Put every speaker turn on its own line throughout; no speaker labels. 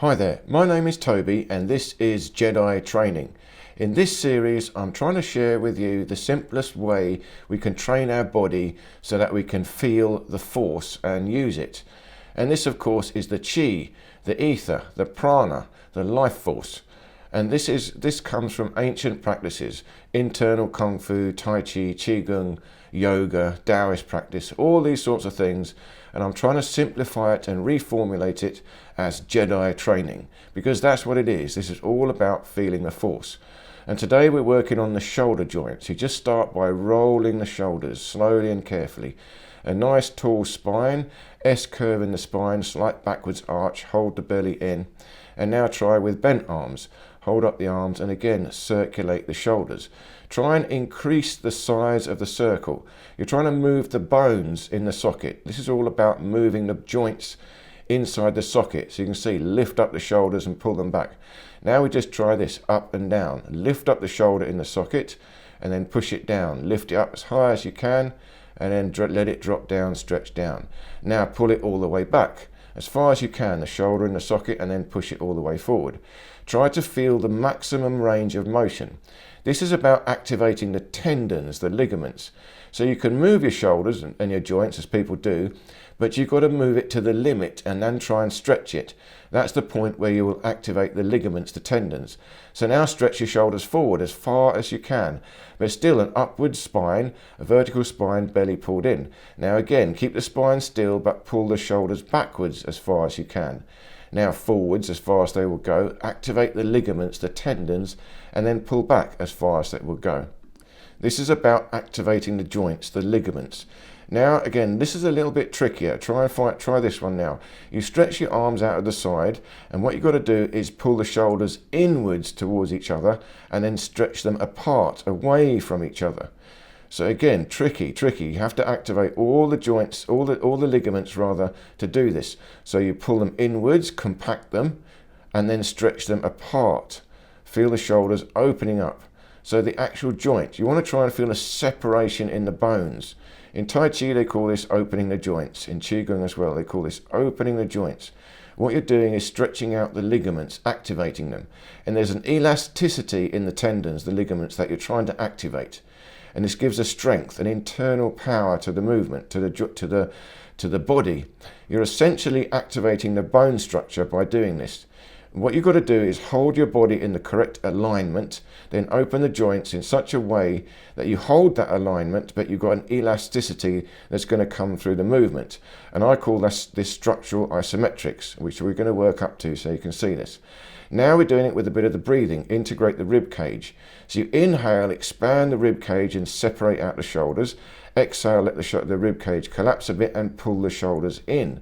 Hi there, my name is Toby and this is JEDI Training. In this series I'm trying to share with you the simplest way we can train our body so that we can feel the force and use it. And this of course is the Chi, the ether, the prana, the life force. And this comes from ancient practices, internal Kung Fu, Tai Chi, Qigong, yoga, Taoist practice, all these sorts of things. And I'm trying to simplify it and reformulate it as JEDI training, because that's what it is. This is all about feeling the force. And today we're working on the shoulder joints. You just start by rolling the shoulders slowly and carefully. A nice tall spine, S curve in the spine, slight backwards arch, hold the belly in. And now try with bent arms. Hold up the arms and again circulate the shoulders. Try and increase the size of the circle. You're trying to move the bones in the socket. This is all about moving the joints inside the socket. So you can see, lift up the shoulders and pull them back. Now we just try this up and down. Lift up the shoulder in the socket and then push it down. Lift it up as high as you can and then let it drop down, stretch down. Now pull it all the way back as far as you can, the shoulder in the socket, and then push it all the way forward. Try to feel the maximum range of motion. This is about activating the tendons, the ligaments. So you can move your shoulders and your joints as people do, but you've got to move it to the limit and then try and stretch it. That's the point where you will activate the ligaments, the tendons. So now stretch your shoulders forward as far as you can, but still an upward spine, a vertical spine, belly pulled in. Now again, keep the spine still, but pull the shoulders backwards as far as you can. Now forwards as far as they will go, activate the ligaments, the tendons, and then pull back as far as it will go. This is about activating the joints, the ligaments. Now again, this is a little bit trickier. Try this one now. You stretch your arms out of the side, and what you've got to do is pull the shoulders inwards towards each other and then stretch them apart, away from each other. So again, tricky. You have to activate all the joints, all the ligaments rather, to do this. So you pull them inwards, compact them, and then stretch them apart. Feel the shoulders opening up. So the actual joint, you want to try and feel a separation in the bones. In Tai Chi they call this opening the joints. In Qigong as well they call this opening the joints. What you're doing is stretching out the ligaments, activating them. And there's an elasticity in the tendons, the ligaments, that you're trying to activate. And this gives a strength, an internal power to the movement, to the body. You're essentially activating the bone structure by doing this. What you've got to do is hold your body in the correct alignment, then open the joints in such a way that you hold that alignment, but you've got an elasticity that's going to come through the movement. And I call this structural isometrics, which we're going to work up to so you can see this. Now we're doing it with a bit of the breathing, integrate the rib cage. So you inhale, expand the rib cage and separate out the shoulders. Exhale, let the rib cage collapse a bit and pull the shoulders in.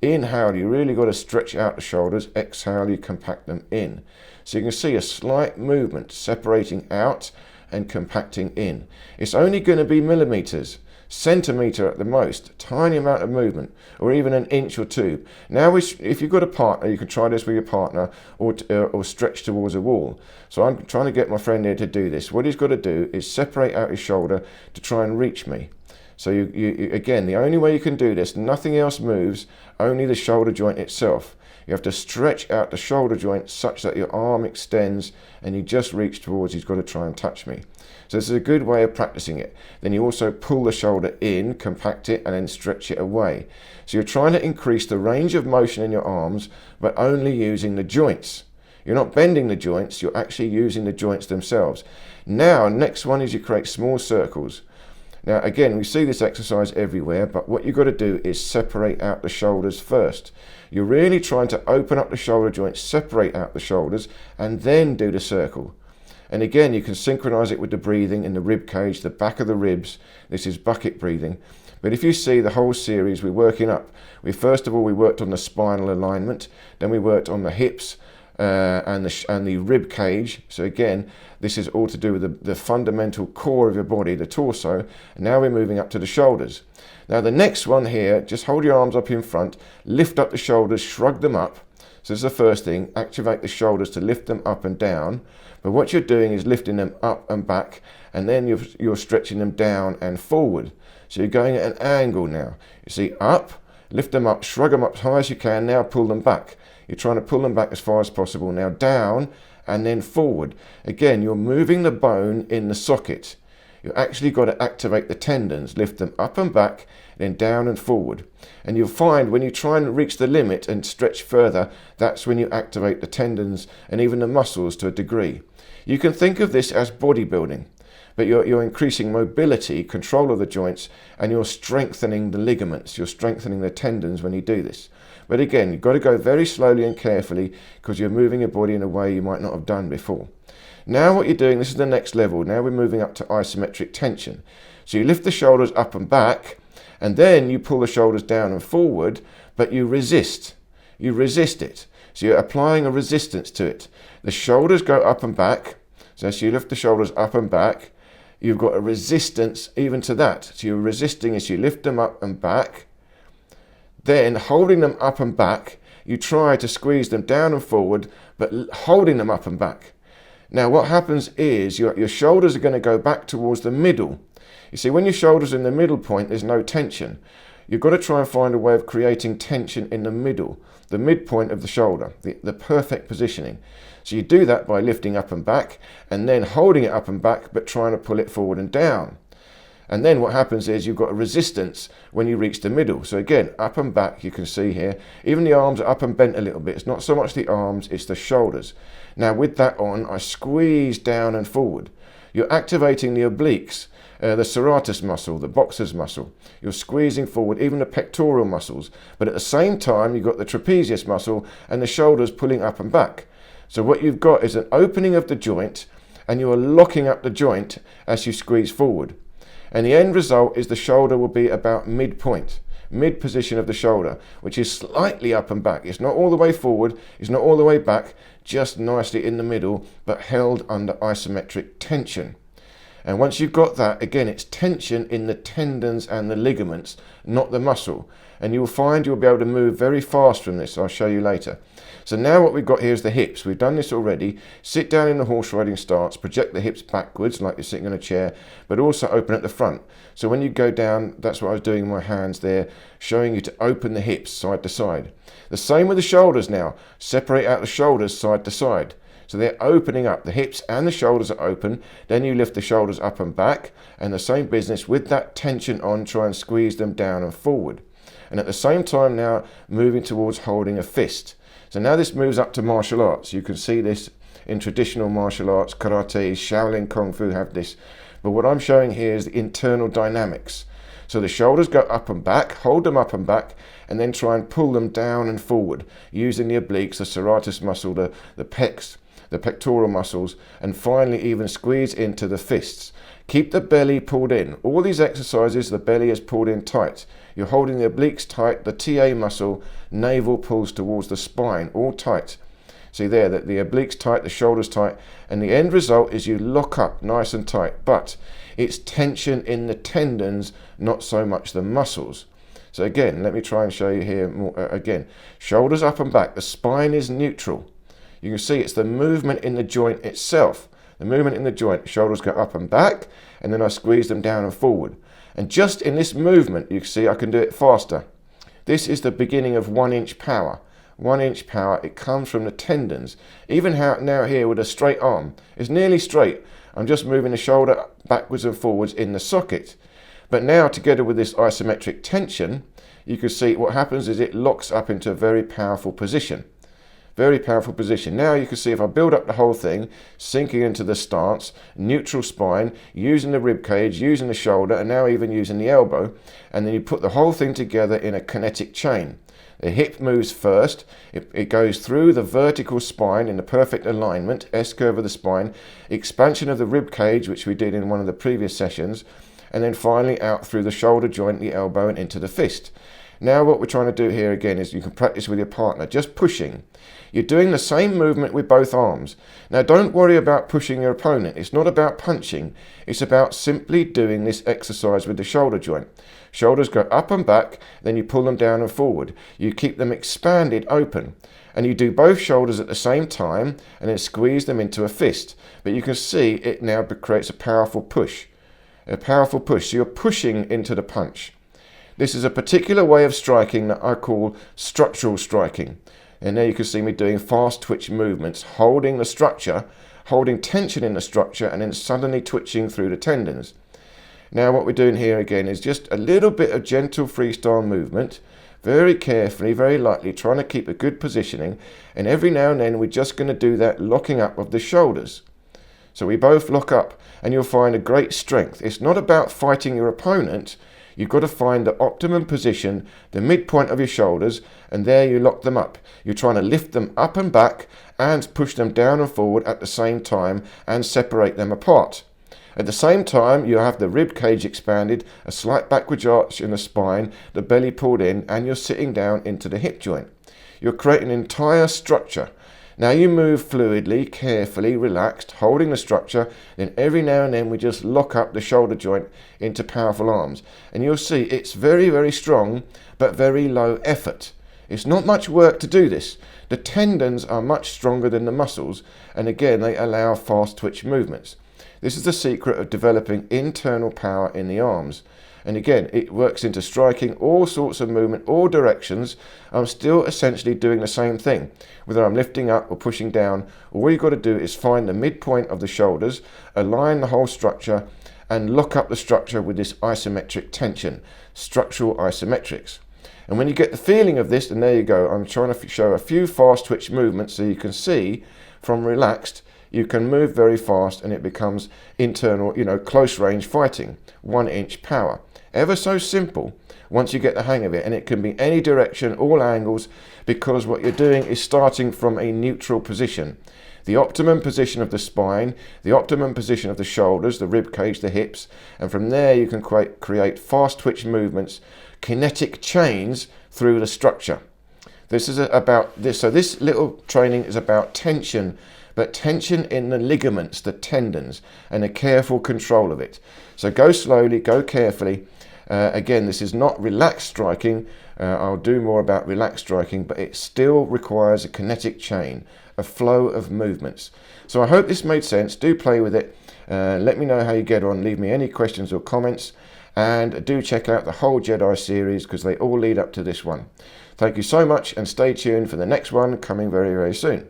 Inhale, you really got to stretch out the shoulders. Exhale, you compact them in. So you can see a slight movement, separating out and compacting in. It's only going to be millimeters, centimeter at the most, tiny amount of movement, or even an inch or two. Now, if you've got a partner, you can try this with your partner, or stretch towards a wall. So I'm trying to get my friend here to do this. What he's got to do is separate out his shoulder to try and reach me. So you again, the only way you can do this, nothing else moves, only the shoulder joint itself. You have to stretch out the shoulder joint such that your arm extends and you just reach towards, he's got to try and touch me. So this is a good way of practicing it. Then you also pull the shoulder in, compact it, and then stretch it away. So you're trying to increase the range of motion in your arms, but only using the joints. You're not bending the joints, you're actually using the joints themselves. Now, next one is you create small circles. Now again, we see this exercise everywhere, but what you've got to do is separate out the shoulders first. You're really trying to open up the shoulder joints, separate out the shoulders, and then do the circle. And again, you can synchronize it with the breathing in the rib cage, the back of the ribs. This is bucket breathing. But if you see the whole series, we're working up. First of all, we worked on the spinal alignment, then we worked on the hips, and the rib cage. So again, this is all to do with the fundamental core of your body, the torso. And now we're moving up to the shoulders. Now the next one here, just hold your arms up in front, lift up the shoulders, shrug them up. So this is the first thing, activate the shoulders to lift them up and down. But what you're doing is lifting them up and back, and then you're stretching them down and forward. So you're going at an angle now. You see, up, lift them up, shrug them up as high as you can, now pull them back. You're trying to pull them back as far as possible. Now down and then forward. Again, you're moving the bone in the socket. You've actually got to activate the tendons, lift them up and back, then down and forward. And you'll find when you try and reach the limit and stretch further, that's when you activate the tendons and even the muscles to a degree. You can think of this as bodybuilding, but you're increasing mobility, control of the joints, and you're strengthening the ligaments, you're strengthening the tendons when you do this. But again, you've got to go very slowly and carefully because you're moving your body in a way you might not have done before. Now what you're doing, this is the next level. Now we're moving up to isometric tension. So you lift the shoulders up and back, and then you pull the shoulders down and forward, but you resist. You resist it. So you're applying a resistance to it. The shoulders go up and back. So as you lift the shoulders up and back, you've got a resistance even to that. So you're resisting as you lift them up and back. Then holding them up and back, you try to squeeze them down and forward, but holding them up and back. Now what happens is your shoulders are going to go back towards the middle. You see, when your shoulders are in the middle point, there's no tension. You've got to try and find a way of creating tension in the middle, the midpoint of the shoulder, the perfect positioning. So you do that by lifting up and back and then holding it up and back, but trying to pull it forward and down. And then what happens is you've got a resistance when you reach the middle. So again, up and back, you can see here, even the arms are up and bent a little bit. It's not so much the arms, it's the shoulders. Now with that on, I squeeze down and forward. You're activating the obliques, the serratus muscle, the boxer's muscle. You're squeezing forward, even the pectoral muscles. But at the same time, you've got the trapezius muscle and the shoulders pulling up and back. So what you've got is an opening of the joint, and you are locking up the joint as you squeeze forward. And the end result is the shoulder will be about midpoint, mid position of the shoulder, which is slightly up and back. It's not all the way forward, it's not all the way back, just nicely in the middle, but held under isometric tension. And once you've got that, again, it's tension in the tendons and the ligaments, not the muscle. And you'll find you'll be able to move very fast from this. I'll show you later. So now what we've got here is the hips. We've done this already. Sit down in the horse riding stance, project the hips backwards like you're sitting on a chair, but also open at the front. So when you go down, that's what I was doing with my hands there, showing you to open the hips side to side. The same with the shoulders now. Separate out the shoulders side to side. So they're opening up. The hips and the shoulders are open. Then you lift the shoulders up and back, and the same business with that tension on, try and squeeze them down and forward. And at the same time now moving towards holding a fist. So now this moves up to martial arts. You can see this in traditional martial arts, karate, Shaolin Kung Fu have this. But what I'm showing here is the internal dynamics. So the shoulders go up and back, hold them up and back, and then try and pull them down and forward, using the obliques, the serratus muscle, the pecs, the pectoral muscles, and finally even squeeze into the fists. Keep the belly pulled in. All these exercises, the belly is pulled in tight. You're holding the obliques tight, the TA muscle, navel pulls towards the spine, all tight. See there, that the obliques tight, the shoulders tight, and the end result is you lock up nice and tight, but it's tension in the tendons, not so much the muscles. So again, let me try and show you here more, again. Shoulders up and back, the spine is neutral. You can see it's the movement in the joint itself. The movement in the joint, shoulders go up and back, and then I squeeze them down and forward. And just in this movement, you can see I can do it faster. This is the beginning of 1 inch power. 1 inch power, it comes from the tendons. Even how now here with a straight arm, it's nearly straight. I'm just moving the shoulder backwards and forwards in the socket. But now together with this isometric tension, you can see what happens is it locks up into a very powerful position. Very powerful position. Now you can see if I build up the whole thing, sinking into the stance, neutral spine, using the rib cage, using the shoulder, and now even using the elbow, and then you put the whole thing together in a kinetic chain. The hip moves first, it goes through the vertical spine in the perfect alignment, S-curve of the spine, expansion of the rib cage, which we did in one of the previous sessions, and then finally out through the shoulder joint, the elbow, and into the fist. Now what we're trying to do here again is you can practice with your partner, just pushing. You're doing the same movement with both arms. Now don't worry about pushing your opponent. It's not about punching. It's about simply doing this exercise with the shoulder joint. Shoulders go up and back, then you pull them down and forward. You keep them expanded open. And you do both shoulders at the same time and then squeeze them into a fist. But you can see it now creates a powerful push. A powerful push. So you're pushing into the punch. This is a particular way of striking that I call structural striking. And there you can see me doing fast twitch movements, holding the structure, holding tension in the structure, and then suddenly twitching through the tendons. Now what we're doing here again is just a little bit of gentle freestyle movement, very carefully, very lightly, trying to keep a good positioning. And every now and then we're just going to do that locking up of the shoulders. So we both lock up, and you'll find a great strength. It's not about fighting your opponent. You've got to find the optimum position, the midpoint of your shoulders, and there you lock them up. You're trying to lift them up and back and push them down and forward at the same time and separate them apart. At the same time, you have the rib cage expanded, a slight backwards arch in the spine, the belly pulled in, and you're sitting down into the hip joint. You're creating an entire structure. Now you move fluidly, carefully, relaxed, holding the structure. Then every now and then we just lock up the shoulder joint into powerful arms. And you'll see it's very, very strong, but very low effort. It's not much work to do this. The tendons are much stronger than the muscles, and again, they allow fast twitch movements. This is the secret of developing internal power in the arms. And again, it works into striking all sorts of movement, all directions. I'm still essentially doing the same thing. Whether I'm lifting up or pushing down, all you've got to do is find the midpoint of the shoulders, align the whole structure, and lock up the structure with this isometric tension, structural isometrics. And when you get the feeling of this, and there you go, I'm trying to show a few fast twitch movements so you can see from relaxed, you can move very fast and it becomes internal, close range fighting, 1 inch power. Ever so simple once you get the hang of it, and it can be any direction, all angles, because what you're doing is starting from a neutral position. The optimum position of the spine, the optimum position of the shoulders, the rib cage, the hips, and from there you can create fast twitch movements, kinetic chains through the structure. This is about this. So this little training is about tension, but tension in the ligaments, the tendons, and a careful control of it. So go slowly, go carefully. Again, this is not relaxed striking. I'll do more about relaxed striking, but it still requires a kinetic chain, a flow of movements. So I hope this made sense. Do play with it. Let me know how you get on. Leave me any questions or comments. And do check out the whole JEDI series because they all lead up to this one. Thank you so much, and stay tuned for the next one coming very, very soon.